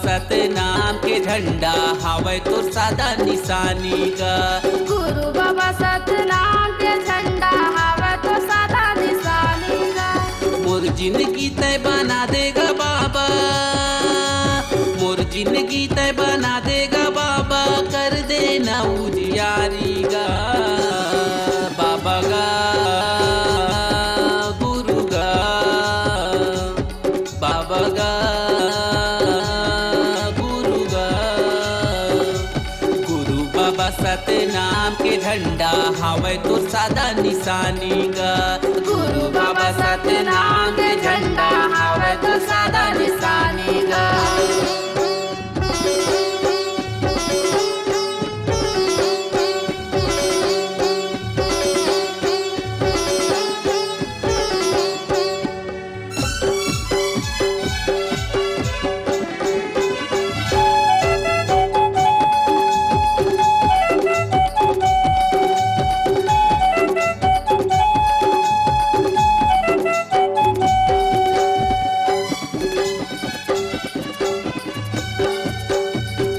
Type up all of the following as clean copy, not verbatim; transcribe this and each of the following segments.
सतनाम के झंडा हवे तो सादा निशानी गा। गुरु बाबा सतनाम के झंडा हवे तो सादा निशानी गा। मोर जिंदगी तय बना देगा बाबा, मोर जिंदगी तय बना देगा बाबा, कर देना उजियारी गा। बाबा गा गुरु गा, बाबा गा गुरु गा। गुरु बाबा सतनाम के झंडा हवे तो सादा निशानी गा। गुरु बाबा सतनाम के झंडा हवे तो सादा निशानी गा।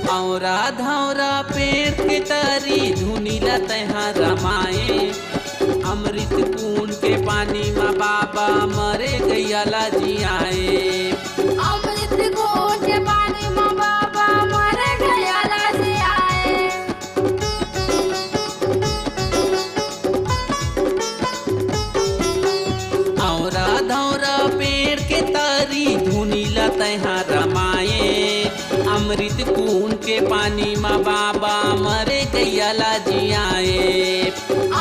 औरा धौरा पेड़ के तरी धुनीला तहा रमाए। अमृत कुंड के पानी में बाबा मरे गैयाला जियाए। अमृत कुंड के पानी में बाबा मरे गैयाला जियाए। औरा धौरा पेड़ के तरी धुनीला तहा रमाए। अमृत कुंड के पानी में बाबा मरे गैयाला जियाए।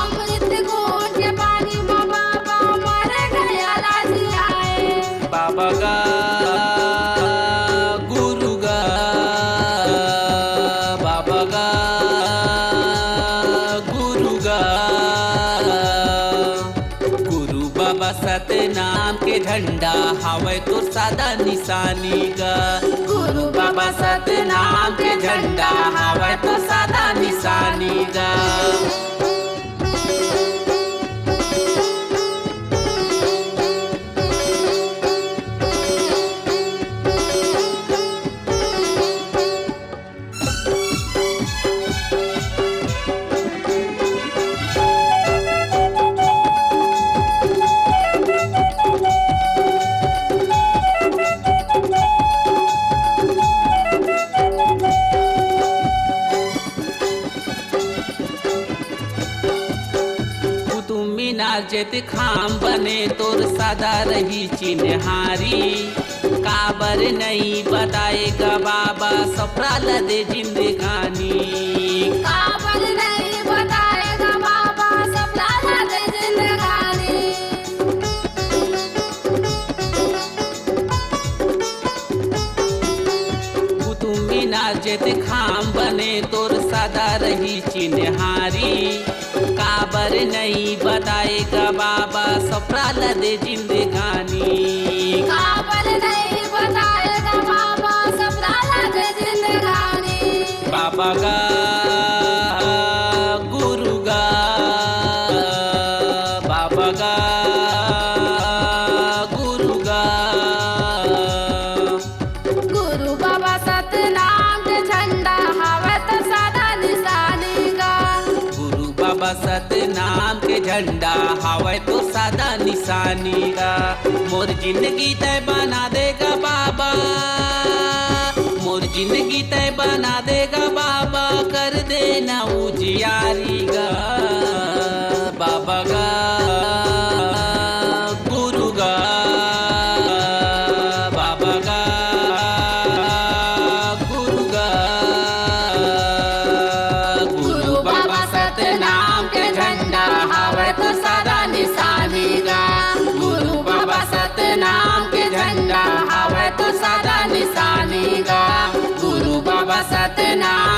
अमृत कुंड के पानी में बाबा मरे गैयाला जियाए। बाबा गा गुरु गा, बाबा गा गुरु गा। गुरु बाबा सतनाम के झंडा हवे तो सादा निशानी गा। गुरु बाबा सतनाम के झंडा हवे तो सादा निशानी गा। जेत खाम बने तोर सदा रही चिन्हारी। काबर नहीं बताएगा बाबा सफरा लदे जिंदगानी। काबर नहीं बताएगा बाबा सफरा लदे जिंदगानी। कुतुब मीनार जेत खाम बने तोर सदा रही चिन्हारी। काबर नहीं बताएगा बाबा सफरा लदे जिंदगानी। काबर नहीं बताएगा बाबा सफरा लदे जिंदगानी। बाबा गा गुरु गा, बाबा गा गुरु गा। गुरु बाबा सतनाम के झंडा हवे तो सादा निशानी गा। गुरु बाबा सतनाम के झंडा हवे तो सादा निशानी गा। मोर जिंदगी तय बना देगा बाबा, मोर जिंदगी तय बना देगा बाबा, कर देना उजियारी गा। बाबा गा गुरु गा, बाबा गा गुरु गा। गुरु बाबा सतनाम के झंडा हवे तो सादा निशानी गा। गुरु बाबा सतनाम के झंडा हवे तो सादा निशानी गा। गुरु बाबा सतनाम